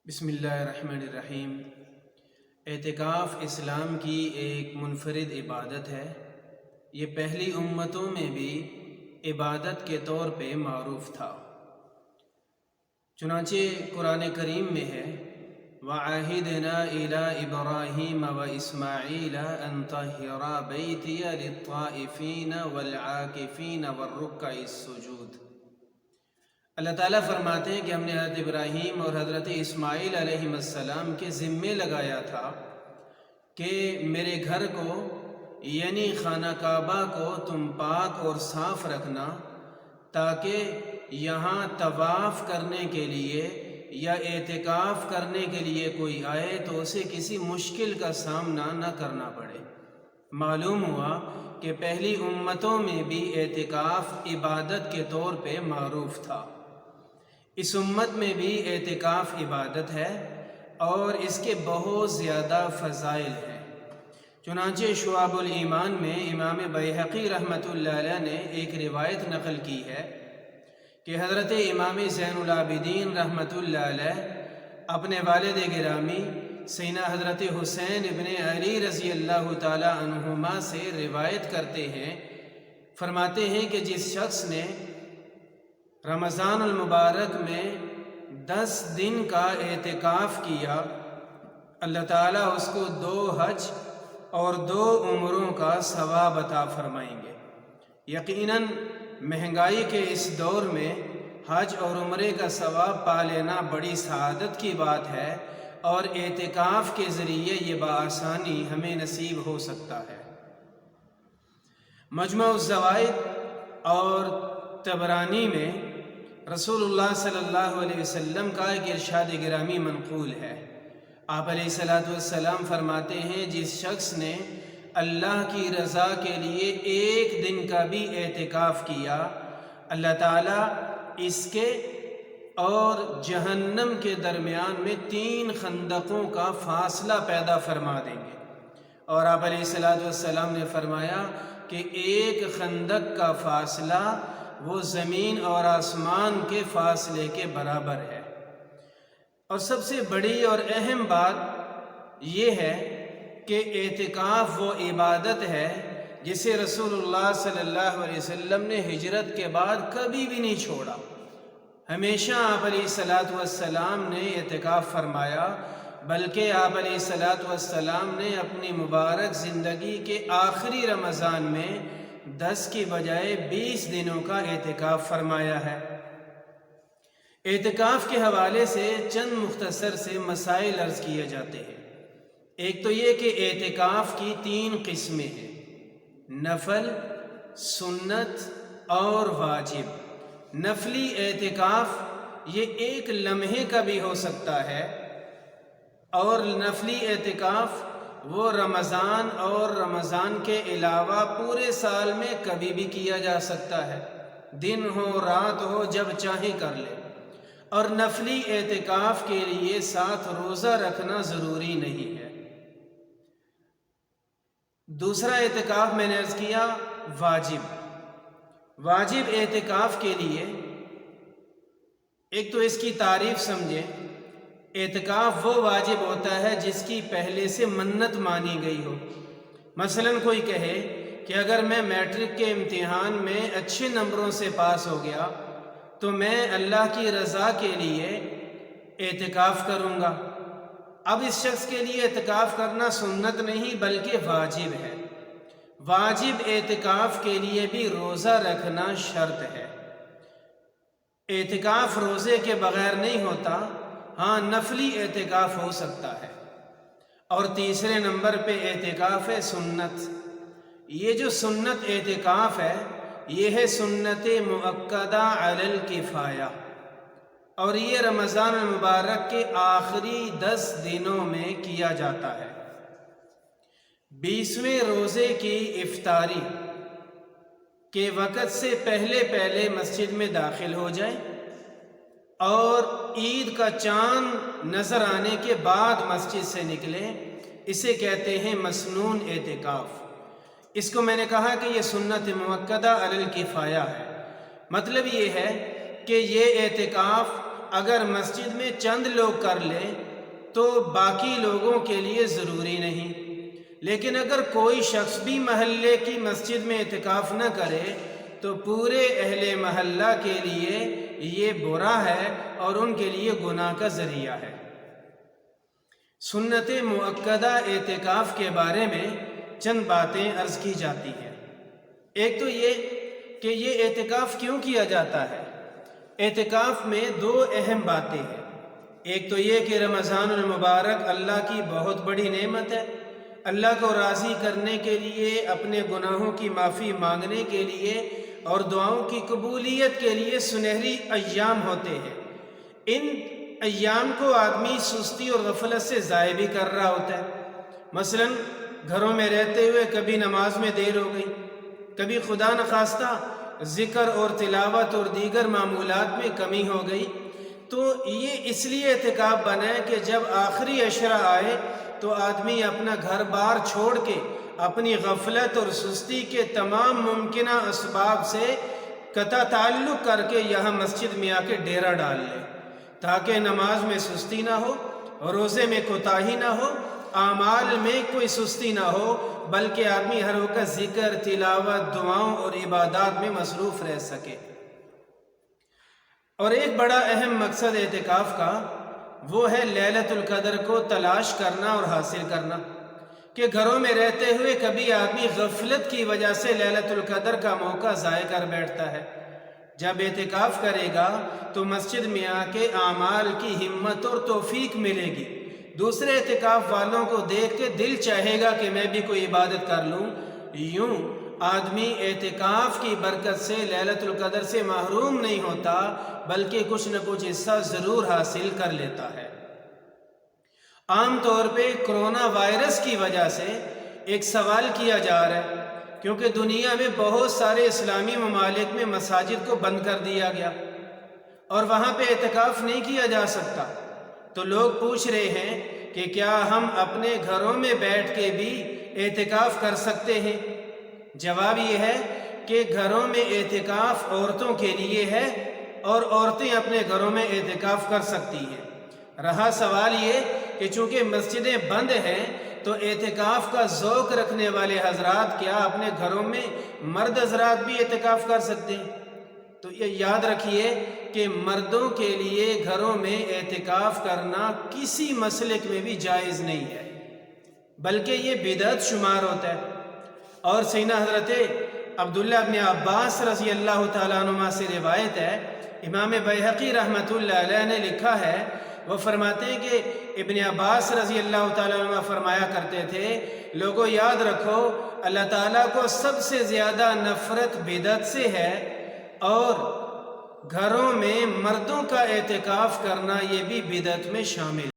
بسم اللہ الرحمن الرحیم۔ اعتکاف اسلام کی ایک منفرد عبادت ہے۔ یہ پہلی امتوں میں بھی عبادت کے طور پہ معروف تھا۔ چنانچہ قرآن کریم میں ہے وَعَاهِدْنَا إِلَىٰ إِبْرَاهِيمَ وَإِسْمَاعِيلَ أَن طَهِّرَا بَيْتِيَ لِلطَّائِفِينَ وَالْعَاكِفِينَ وَالرُّكَّعِ السُّجُودِ۔ اللہ تعالیٰ فرماتے ہیں کہ ہم نے حضرت ابراہیم اور حضرت اسماعیل علیہ السلام کے ذمے لگایا تھا کہ میرے گھر کو یعنی خانہ کعبہ کو تم پاک اور صاف رکھنا، تاکہ یہاں طواف کرنے کے لیے یا اعتکاف کرنے کے لیے کوئی آئے تو اسے کسی مشکل کا سامنا نہ کرنا پڑے۔ معلوم ہوا کہ پہلی امتوں میں بھی اعتکاف عبادت کے طور پہ معروف تھا۔ اس امت میں بھی اعتکاف عبادت ہے اور اس کے بہت زیادہ فضائل ہیں۔ چنانچہ شعب الایمان میں امام بیہقی رحمۃ اللہ علیہ نے ایک روایت نقل کی ہے کہ حضرت امام زین العابدین رحمۃ اللہ علیہ اپنے والد گرامی سیدنا حضرت حسین ابن علی رضی اللہ تعالی عنہما سے روایت کرتے ہیں، فرماتے ہیں کہ جس شخص نے رمضان المبارک میں 10 دن کا اعتکاف کیا، اللہ تعالیٰ اس کو 2 حج اور 2 عمروں کا ثواب عطا فرمائیں گے۔ یقیناً مہنگائی کے اس دور میں حج اور عمرے کا ثواب پا لینا بڑی سعادت کی بات ہے، اور اعتکاف کے ذریعے یہ بآسانی ہمیں نصیب ہو سکتا ہے۔ مجمع الزوائد اور طبرانی میں رسول اللہ صلی اللہ علیہ وسلم کا ایک ارشاد گرامی منقول ہے۔ آپ علیہ السلام فرماتے ہیں جس شخص نے اللہ کی رضا کے لیے 1 دن کا بھی اعتکاف کیا، اللہ تعالیٰ اس کے اور جہنم کے درمیان میں 3 خندقوں کا فاصلہ پیدا فرما دیں گے۔ اور آپ علیہ السلام نے فرمایا کہ 1 خندق کا فاصلہ وہ زمین اور آسمان کے فاصلے کے برابر ہے۔ اور سب سے بڑی اور اہم بات یہ ہے کہ اعتکاف وہ عبادت ہے جسے رسول اللہ صلی اللہ علیہ وسلم نے ہجرت کے بعد کبھی بھی نہیں چھوڑا۔ ہمیشہ آپ علیہ السلام نے اعتکاف فرمایا، بلکہ آپ علیہ السلام نے اپنی مبارک زندگی کے آخری رمضان میں 10 کی بجائے 20 دنوں کا اعتکاف فرمایا ہے۔ اعتکاف کے حوالے سے چند مختصر سے مسائل عرض کیے جاتے ہیں۔ ایک تو یہ کہ اعتکاف کی 3 قسمیں ہیں، نفل، سنت اور واجب۔ نفلی اعتکاف یہ 1 لمحے کا بھی ہو سکتا ہے، اور نفلی اعتکاف وہ رمضان اور رمضان کے علاوہ پورے سال میں کبھی بھی کیا جا سکتا ہے، دن ہو رات ہو جب چاہے کر لے۔ اور نفلی اعتکاف کے لیے 7 روزہ رکھنا ضروری نہیں ہے۔ دوسرا اعتکاف میں نے عرض کیا واجب۔ واجب اعتکاف کے لیے ایک تو اس کی تعریف سمجھیں۔ اعتکاف وہ واجب ہوتا ہے جس کی پہلے سے منت مانی گئی ہو۔ مثلا کوئی کہے کہ اگر میں میٹرک کے امتحان میں اچھے نمبروں سے پاس ہو گیا تو میں اللہ کی رضا کے لیے اعتکاف کروں گا۔ اب اس شخص کے لیے اعتکاف کرنا سنت نہیں بلکہ واجب ہے۔ واجب اعتکاف کے لیے بھی روزہ رکھنا شرط ہے۔ اعتکاف روزے کے بغیر نہیں ہوتا، ہاں نفلی اعتکاف ہو سکتا ہے۔ اور تیسرے نمبر پہ اعتکاف ہے سنت۔ یہ جو سنت اعتکاف ہے یہ ہے سنت مؤکدہ علی الکفایہ، اور یہ رمضان المبارک کے آخری 10 دنوں میں کیا جاتا ہے۔ 20ویں روزے کی افطاری کے وقت سے پہلے مسجد میں داخل ہو جائیں، اور عید کا چاند نظر آنے کے بعد مسجد سے نکلیں، اسے کہتے ہیں مسنون اعتکاف۔ اس کو میں نے کہا کہ یہ سنت مؤکدہ علی الکفایہ ہے۔ مطلب یہ ہے کہ یہ اعتکاف اگر مسجد میں چند لوگ کر لیں تو باقی لوگوں کے لیے ضروری نہیں، لیکن اگر کوئی شخص بھی محلے کی مسجد میں اعتکاف نہ کرے تو پورے اہل محلہ کے لیے یہ برا ہے اور ان کے لیے گناہ کا ذریعہ ہے۔ سنت مؤکدہ اعتکاف کے بارے میں چند باتیں عرض کی جاتی ہیں۔ ایک تو یہ کہ یہ اعتکاف کیوں کیا جاتا ہے۔ اعتکاف میں دو اہم باتیں ہیں۔ ایک تو یہ کہ رمضان المبارک اللہ کی بہت بڑی نعمت ہے، اللہ کو راضی کرنے کے لیے، اپنے گناہوں کی معافی مانگنے کے لیے اور دعاؤں کی قبولیت کے لیے سنہری ایام ہوتے ہیں۔ ان ایام کو آدمی سستی اور غفلت سے ضائع بھی کر رہا ہوتا ہے۔ مثلا گھروں میں رہتے ہوئے کبھی نماز میں دیر ہو گئی، کبھی خدا نخواستہ ذکر اور تلاوت اور دیگر معمولات میں کمی ہو گئی، تو یہ اس لیے اعتکاف بنا ہے کہ جب آخری عشرہ آئے تو آدمی اپنا گھر بار چھوڑ کے اپنی غفلت اور سستی کے تمام ممکنہ اسباب سے قطع تعلق کر کے یہاں مسجد میں آ کے ڈیرا ڈال لے، تاکہ نماز میں سستی نہ ہو، روزے میں کوتاہی نہ ہو، اعمال میں کوئی سستی نہ ہو، بلکہ آدمی ہر وقت ذکر، تلاوت، دعاؤں اور عبادات میں مصروف رہ سکے۔ اور ایک بڑا اہم مقصد اعتکاف کا وہ ہے لیلۃ القدر کو تلاش کرنا اور حاصل کرنا، کہ گھروں میں رہتے ہوئے کبھی آدمی غفلت کی وجہ سے لیلۃ القدر کا موقع ضائع کر بیٹھتا ہے۔ جب اعتکاف کرے گا تو مسجد میں آ کے اعمال کی ہمت اور توفیق ملے گی، دوسرے اعتکاف والوں کو دیکھ کے دل چاہے گا کہ میں بھی کوئی عبادت کر لوں۔ یوں آدمی اعتکاف کی برکت سے لیلۃ القدر سے محروم نہیں ہوتا، بلکہ کچھ نہ کچھ حصہ ضرور حاصل کر لیتا ہے۔ عام طور پہ کرونا وائرس کی وجہ سے ایک سوال کیا جا رہا ہے، کیونکہ دنیا میں بہت سارے اسلامی ممالک میں مساجد کو بند کر دیا گیا اور وہاں پہ اعتکاف نہیں کیا جا سکتا، تو لوگ پوچھ رہے ہیں کہ کیا ہم اپنے گھروں میں بیٹھ کے بھی اعتکاف کر سکتے ہیں؟ جواب یہ ہے کہ گھروں میں اعتکاف عورتوں کے لیے ہے اور عورتیں اپنے گھروں میں اعتکاف کر سکتی ہیں۔ رہا سوال یہ کہ چونکہ مسجدیں بند ہیں تو اعتکاف کا ذوق رکھنے والے حضرات کیا اپنے گھروں میں مرد حضرات بھی اعتکاف کر سکتے ہیں؟ تو یہ یاد رکھیے کہ مردوں کے لیے گھروں میں اعتکاف کرنا کسی مسلک میں بھی جائز نہیں ہے، بلکہ یہ بدعت شمار ہوتا ہے۔ اور سیدنا حضرت عبداللہ ابن عباس رضی اللہ تعالیٰ عنہما سے روایت ہے، امام بیہقی رحمۃ اللہ علیہ نے لکھا ہے، وہ فرماتے ہیں کہ ابن عباس رضی اللہ تعالیٰ عنہ فرمایا کرتے تھے، لوگوں یاد رکھو اللہ تعالیٰ کو سب سے زیادہ نفرت بدعت سے ہے، اور گھروں میں مردوں کا اعتکاف کرنا یہ بھی بدعت میں شامل ہے۔